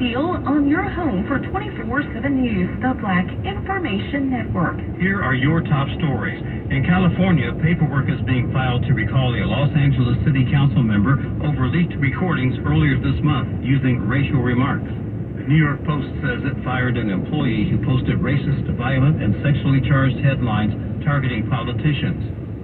deal on your home for 24/7 News, the Black Information Network. Here are your top stories. In California, paperwork is being filed to recall a Los Angeles City Council member over leaked recordings earlier this month using racial remarks. The New York Post says it fired an employee who posted racist, violent, and sexually charged headlines targeting politicians.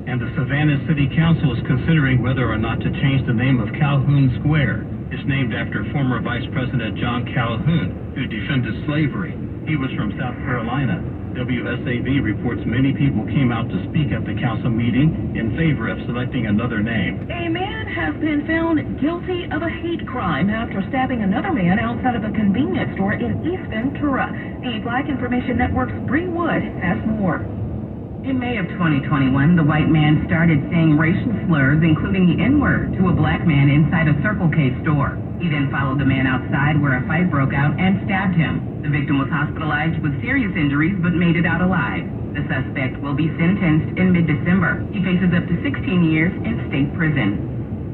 And the Savannah City Council is considering whether or not to change the name of Calhoun Square. It's named after former Vice President John Calhoun, who defended slavery. He was from South Carolina. WSAV reports many people came out to speak at the council meeting in favor of selecting another name. A man has been found guilty of a hate crime after stabbing another man outside of a convenience store in East Ventura. The Black Information Network's Bree Wood has more. In May of 2021, the white man started saying racial slurs, including the N-word, to a black man inside a Circle K store. He then followed the man outside where a fight broke out and stabbed him. The victim was hospitalized with serious injuries but made it out alive. The suspect will be sentenced in mid-December. He faces up to 16 years in state prison.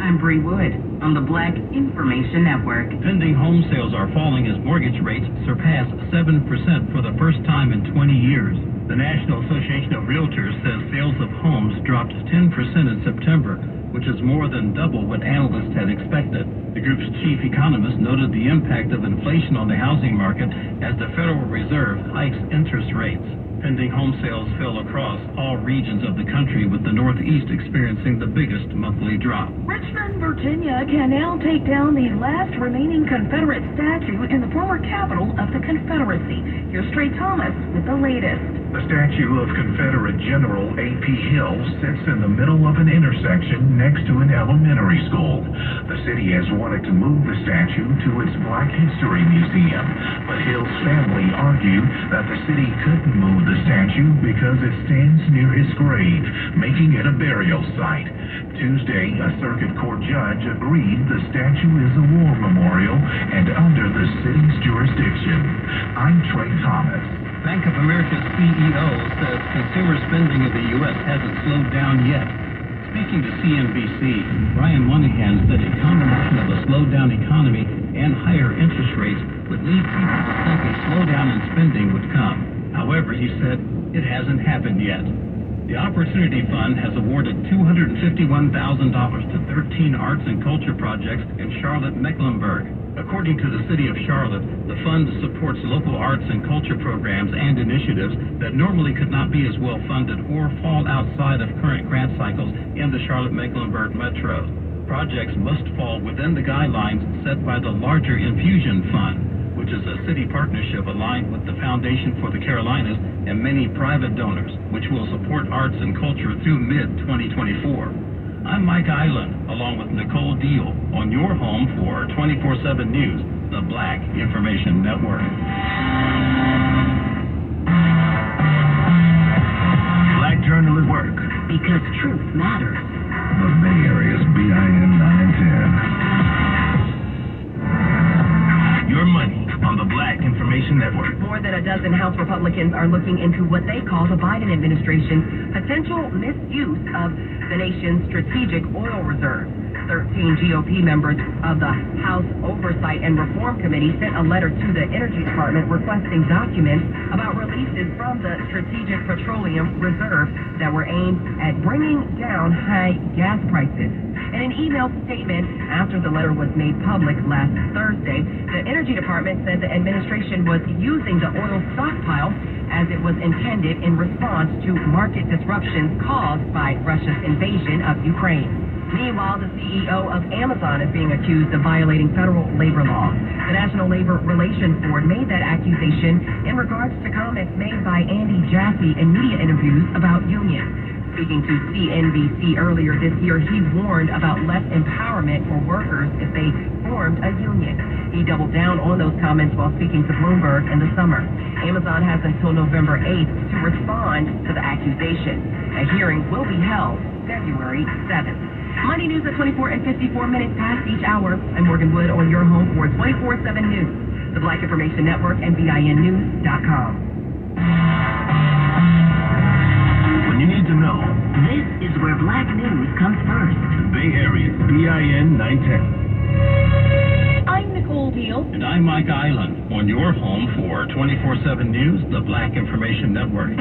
I'm Bree Wood on the Black Information Network. Pending home sales are falling as mortgage rates surpass 7% for the first time in 20 years. The National Association of Realtors says sales of homes dropped 10% in September, which is more than double what analysts had expected. The group's chief economist noted the impact of inflation on the housing market as the Federal Reserve hikes interest rates. Pending home sales fell across all regions of the country, with the Northeast experiencing the biggest monthly drop. Richmond, Virginia can now take down the last remaining Confederate statue in the former capital of the Confederacy. Here's Trey Thomas with the latest. The statue of Confederate General A.P. Hill sits in the middle of an intersection next to an elementary school. The city has wanted to move the statue to its Black History Museum, but Hill's family argued that the city couldn't move the statue because it stands near his grave, making it a burial site. Tuesday, a circuit court judge agreed the statue is a war memorial and under the city's jurisdiction. I'm Trey Thomas. Bank of America's CEO says consumer spending in the U.S. hasn't slowed down yet. Speaking to CNBC, Brian Moynihan said a combination of a slowed down economy and higher interest rates would lead people to think a slowdown in spending would come. However, he said it hasn't happened yet. The Opportunity Fund has awarded $251,000 to 13 arts and culture projects in Charlotte-Mecklenburg. According to the City of Charlotte, the fund supports local arts and culture programs and initiatives that normally could not be as well funded or fall outside of current grant cycles in the Charlotte-Mecklenburg metro. Projects must fall within the guidelines set by the larger Infusion Fund, which is a city partnership aligned with the Foundation for the Carolinas and many private donors, which will support arts and culture through mid-2024. I'm Mike Island, along with Nicole Deal, on your home for 24/7 News, the Black Information Network. Black journalists work Because truth matters. The Bay Area's BIN 910. Your money on the Black Information Network. More than a dozen House Republicans are looking into what they call the Biden administration's potential misuse of the nation's strategic oil reserve. 13 GOP members of the House Oversight and Reform Committee sent a letter to the Energy Department requesting documents about releases from the Strategic Petroleum Reserve that were aimed at bringing down high gas prices. In an email statement after the letter was made public last Thursday, the Energy Department said the administration was using the oil stockpile as it was intended in response to market disruptions caused by Russia's invasion of Ukraine. Meanwhile, the CEO of Amazon is being accused of violating federal labor law. The National Labor Relations Board made that accusation in regards to comments made by Andy Jassy in media interviews about unions. Speaking to CNBC earlier this year, he warned about less empowerment for workers if they formed a union. He doubled down on those comments while speaking to Bloomberg in the summer. Amazon has until November 8th to respond to the accusation. A hearing will be held February 7th. Money news at 24 and 54 minutes past each hour. I'm Morgan Wood on your home for 24/7 News, the Black Information Network, and BINnews.com. When you need to know, This is where Black news comes first. the Bay Area's BIN 910. I'm Nicole Deal. And I'm Mike Island, on your home for 24/7 News, the Black Information Network.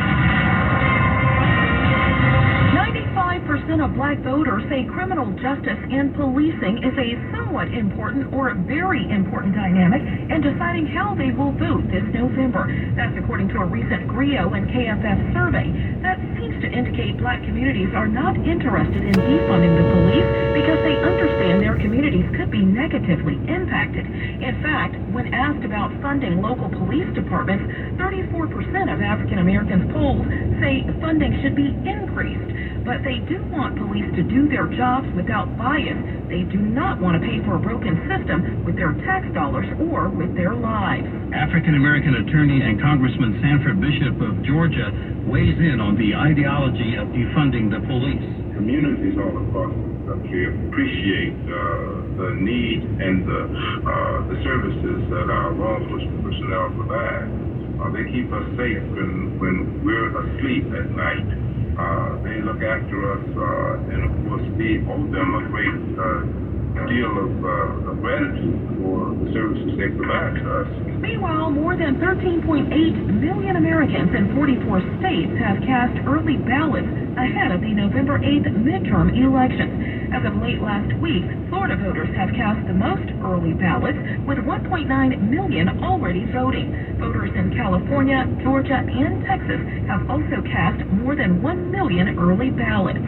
95% of black voters say criminal justice and policing is a somewhat important or very important dynamic in deciding how they will vote this November. That's according to a recent GRIO and KFF survey. That seems to indicate black communities are not interested in defunding the police because they understand their communities could be negatively impacted. In fact, when asked about funding local police departments, 34% of African Americans polled say funding should be increased. But they do want police to do their jobs without bias. They do not want to pay for a broken system with their tax dollars or with their lives. African American attorney and Congressman Sanford Bishop of Georgia weighs in on the ideology of defunding the police. Communities all across the country appreciate the need and the services that our law enforcement personnel provide. They keep us safe when we're asleep at night. They look after us, and of course we owe them a great deal of gratitude for the services they provide to us. Meanwhile, more than 13.8 million Americans in 44 states have cast early ballots ahead of the November 8th midterm elections. As of late last week, Florida voters have cast the most early ballots, with 1.9 million already voting. Voters in California, Georgia, and Texas have also cast more than 1 million early ballots.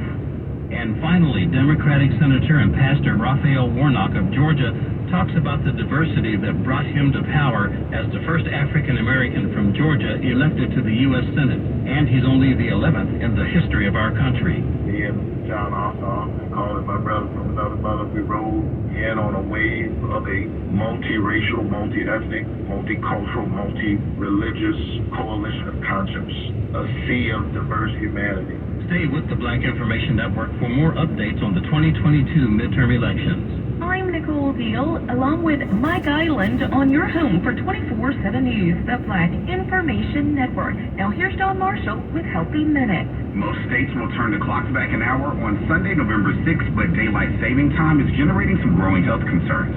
And finally, Democratic Senator and Pastor Rafael of Georgia talks about the diversity that brought him to power as the first African American from Georgia elected to the U.S. Senate. And he's only the 11th in the history of our country. Me and John Ossoff, and calling my brother from another mother, we rode in on a wave of a multiracial, multi-ethnic, multicultural, multi-religious coalition of conscience, a sea of diverse humanity. Stay with the Black Information Network for more updates on the 2022 midterm elections. I'm Nicole Deal, along with Mike Island, on your home for 24/7 News, the Black Information Network. Now here's Don Marshall with Healthy Minutes. Most states will turn the clocks back an hour on Sunday, November 6th, but daylight saving time is generating some growing health concerns.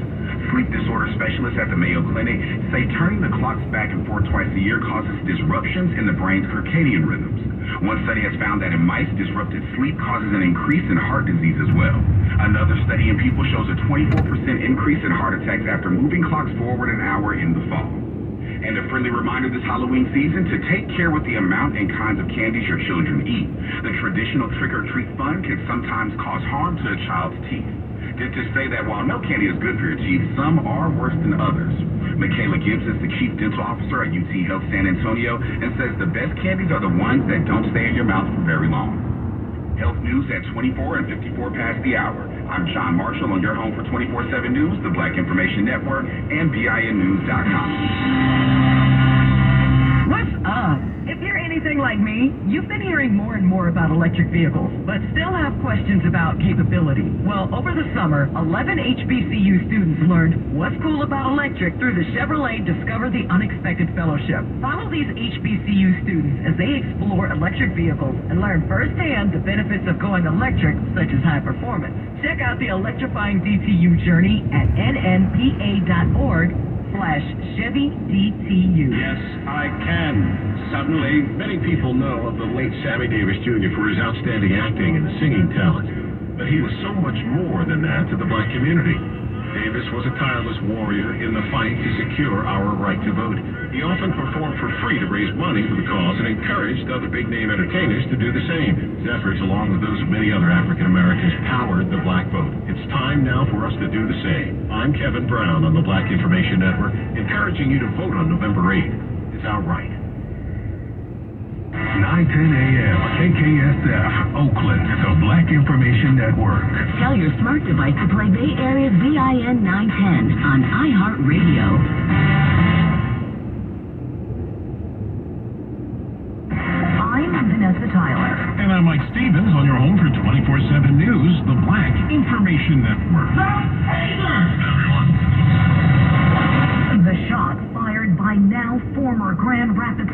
Sleep disorder specialists at the Mayo Clinic say turning the clocks back and forth twice a year causes disruptions in the brain's circadian rhythms. One study has found that in mice, disrupted sleep causes an increase in heart disease as well. Another study in people shows a 24% increase in heart attacks after moving clocks forward an hour in the fall. And a friendly reminder this Halloween season to take care with the amount and kinds of candies your children eat. The traditional trick-or-treat fun can sometimes cause harm to a child's teeth. Did to say that while no candy is good for your teeth, some are worse than others. Michaela Gibbs is the Chief Dental Officer at UT Health San Antonio and says the best candies are the ones that don't stay in your mouth for very long. Health news at 24 and 54 past the hour. I'm John Marshall on your home for 24/7 News, the Black Information Network, and BINnews.com. What's up? If you're anything like me, you've been hearing more and more about electric vehicles, but still have questions about capability. Well, over the summer, 11 HBCU students learned what's cool about electric through the Chevrolet Discover the Unexpected Fellowship. Follow these HBCU students as they explore electric vehicles and learn firsthand the benefits of going electric, such as high performance. Check out the electrifying DTU journey at nnpa.org/ChevyDTU. Yes, I can. Suddenly, many people know of the late Sammy Davis Jr. for his outstanding acting and singing talent. But he was so much more than that to the black community. Davis was a tireless warrior in the fight to secure our right to vote. He often performed for free to raise money for the cause and encouraged other big-name entertainers to do the same. His efforts, along with those of many other African Americans, powered the black vote. It's time now for us to do the same. I'm Kevin Brown on the Black Information Network, encouraging you to vote on November 8th. It's our right. 9:10 a.m. KKSF, Oakland, the Black Information Network. Tell your smart device to play Bay Area's BIN 910 on iHeartRadio. I'm Vanessa Tyler. And I'm Mike Stevens on your home for 24/7 News, the Black Information Network. The shot fired by now former Grand Rapids